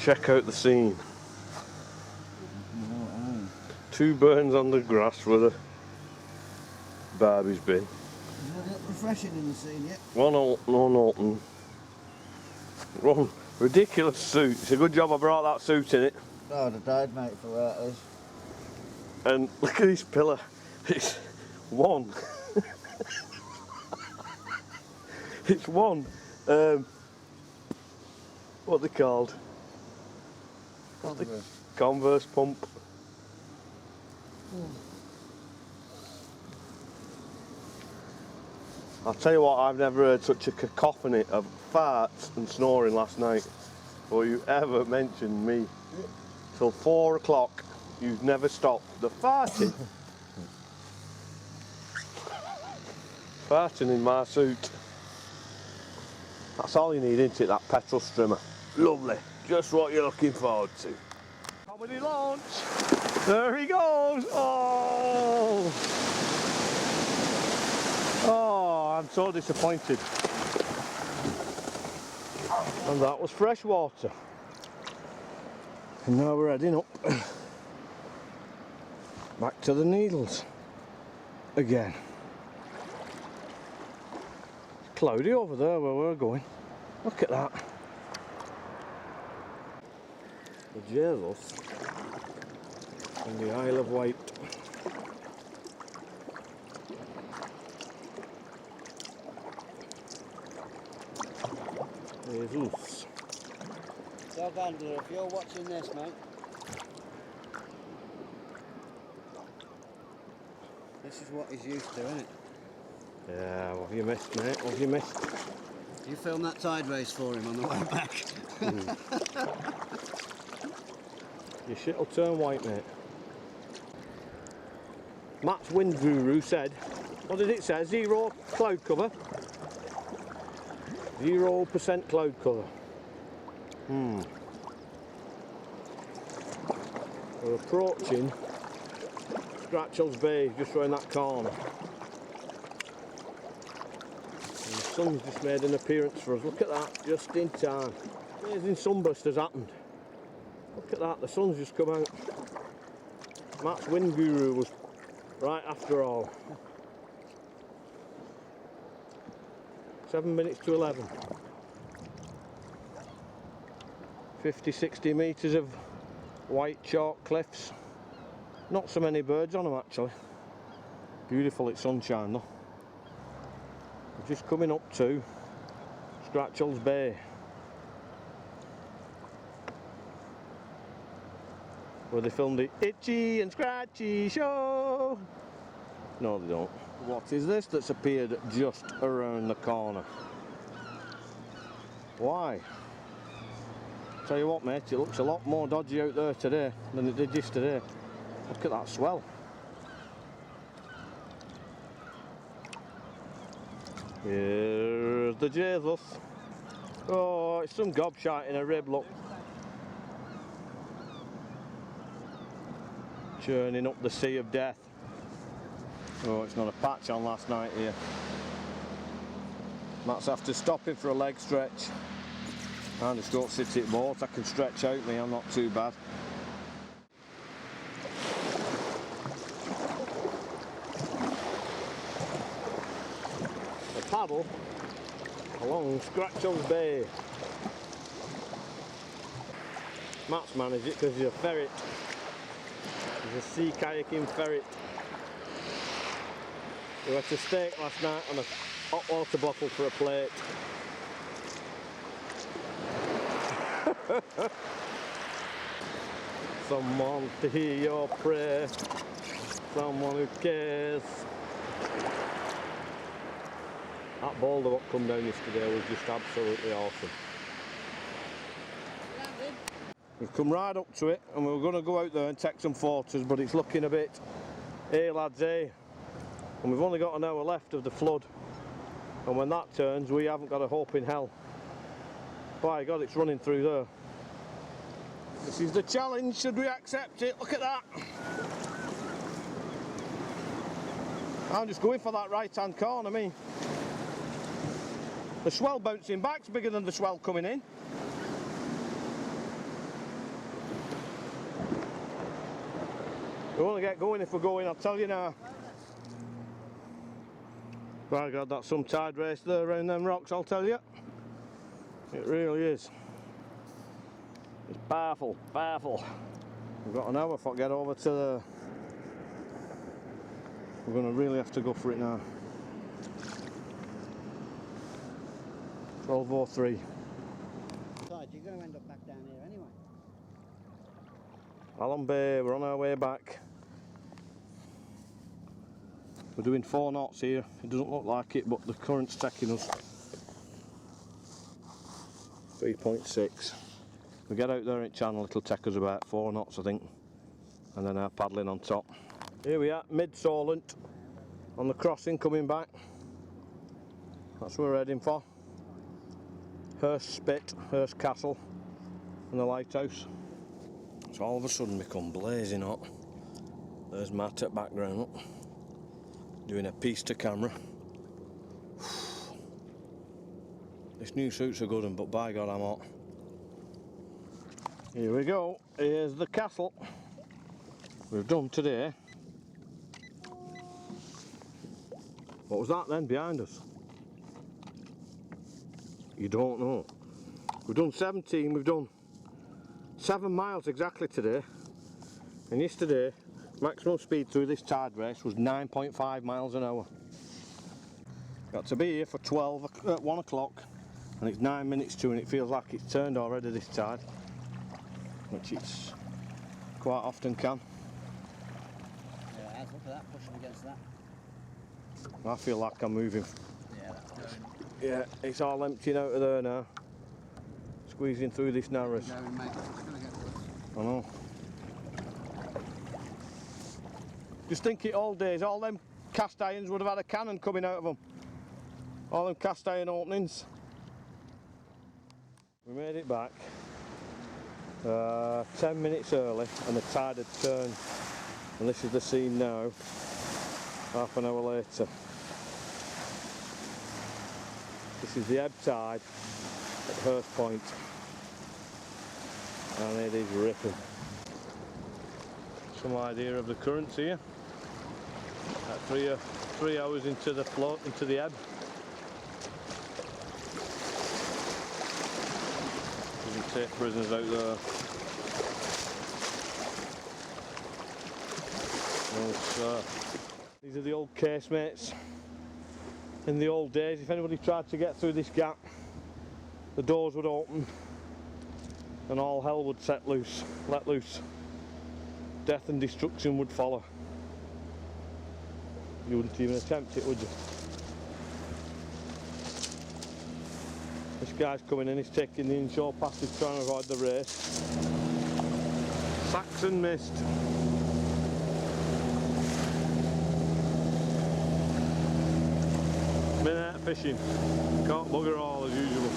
Check out the scene. Two burns on the grass where the Barbie's been. Is it refreshing in the scene yet? One Alton. One ridiculous suit. It's a good job I brought that suit in it. Oh, I'd have died, mate, for that is. And look at this pillar. It's one. It's one. What are they called? Converse pump. I'll tell you what, I've never heard such a cacophony of farts and snoring last night. Or you ever mentioned me. Till 4 o'clock, you've never stopped. The farting. Farting in my suit. That's all you need, isn't it, that petrol strimmer? Lovely. Just what you're looking forward to. Comedy launch. There he goes. Oh. Oh, I'm so disappointed. And that was fresh water. And now we're heading up. Back to the Needles. Again. It's cloudy over there where we're going. Look at that. The Jesus and the Isle of Wight. Jesus. Dog handler, if you're watching this, mate. This is what he's used to, isn't it? Yeah, what have you missed, mate? What have you missed? You filmed that tide race for him on the way back. Your shit'll turn white, mate. Matt's wind guru said, what did it say? 0 cloud cover? 0% cloud cover. We're approaching Scratchell's Bay, just round that corner. And the sun's just made an appearance for us. Look at that, just in time. Amazing sunburst has happened. Look at that, the sun's just come out. Matt's wind guru was right after all. 7 minutes to 11. 50-60 metres of white chalk cliffs. Not so many birds on them actually. Beautiful at sunshine though. We're just coming up to Scratchell's Bay, where they filmed the Itchy and Scratchy show. No, they don't. What is this that's appeared just around the corner? Why? Tell you what, mate, it looks a lot more dodgy out there today than it did yesterday. Look at that swell. Here's the Jesus. Oh, it's some gobshite in a rib, look. Churning up the sea of death. Oh, it's not a patch on last night here. Matt's after stopping for a leg stretch. I just don't sit at boat, I can stretch out me, I'm not too bad. A paddle along Scratchell's Bay. Matt's managed it because he's a ferret. He's a sea kayaking ferret. We had a steak last night on a hot water bottle for a plate. Someone to hear your prayer. Someone who cares. That boulder what come down yesterday was just absolutely awesome. We've come right up to it and we were going to go out there and take some photos, but it's looking a bit, hey lads, hey. And we've only got an hour left of the flood, and when that turns we haven't got a hope in hell. By God, it's running through there. This is the challenge, should we accept it? Look at that. I'm just going for that right hand corner, me. The swell bouncing back's bigger than the swell coming in. We want to get going if we're going, I'll tell you now. By God, that's some tide race there around them rocks, I'll tell you. It really is. It's powerful, powerful. We've got an hour before I get over to the... We're going to really have to go for it now. 12:03. You're going to end up back down here anyway. Allen Bay, we're on our way back. We're doing 4 knots here. It doesn't look like it, but the current's taking us 3.6. We get out there in channel, it'll take us about 4 knots I think, and then our paddling on top. Here we are, mid-Solent, on the crossing coming back. That's where we're heading for. Hurst Spit, Hurst Castle, and the lighthouse. It's all of a sudden become blazing hot. There's Matt at background, look, doing a piece to camera. This new suits are good, but by God I'm hot. Here we go, here's the castle we've done today. What was that then behind us? You don't know. We've done 17, we've done 7 miles exactly today, and yesterday maximum speed through this tide race was 9.5 miles an hour. Got to be here for 1 o'clock, and it's 9 minutes to, and it feels like it's turned already this tide, which it's quite often can. Yeah, it has. Look at that, pushing against that. I feel like I'm moving. Yeah, that's going. Yeah, it's all emptying out of there now. Squeezing through this narrows. Going, mate. It's going to get worse. I know. Just think it old days, all them cast irons would have had a cannon coming out of them. All them cast iron openings. We made it back 10 minutes early and the tide had turned. And this is the scene now, half an hour later. This is the ebb tide at Hurst Point, and it is ripping. Some idea of the currents here. At 3 hours into the float, into the ebb. You can take prisoners out there. These are the old casemates. In the old days, if anybody tried to get through this gap, the doors would open and all hell would let loose. Death and destruction would follow. You wouldn't even attempt it, would you? This guy's coming in, he's taking the inshore passage trying to avoid the race. Saxon mist. Been out fishing, can't bugger all as usual.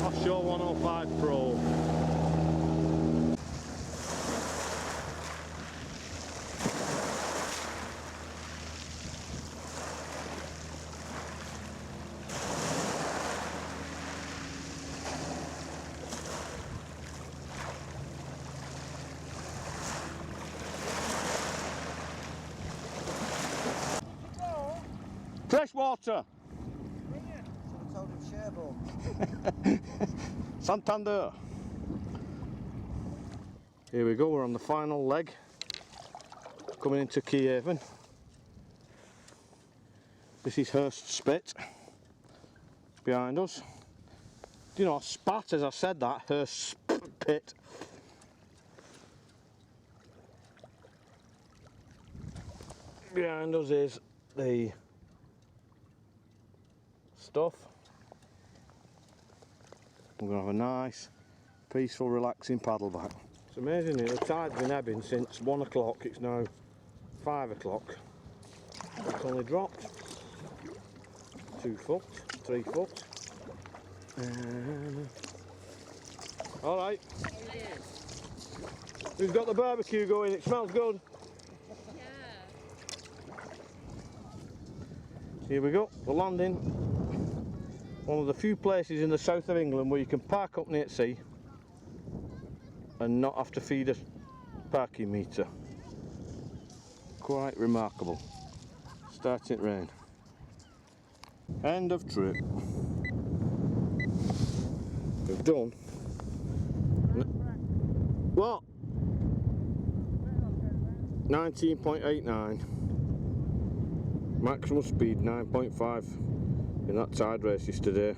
Offshore 105 Pro. Fresh water. Someone told him Cherbourg. Santander. Here we go, we're on the final leg. Coming into Kayaking. This is Hurst Spit. Behind us. Do you know, I spat as I said that, Hurst Spit. Behind us is the stuff. We're going to have a nice, peaceful, relaxing paddle back. It's amazing here, the tide's been ebbing since 1 o'clock, it's now 5 o'clock. It's only dropped 2 foot, 3 foot. Alright. Who's got the barbecue going? It smells good. Here we go, we're landing. One of the few places in the south of England where you can park up near the sea and not have to feed a parking meter. Quite remarkable. Starting to rain. End of trip. We've done. What? 19.89. Maximum speed 9.5 in that tide race yesterday.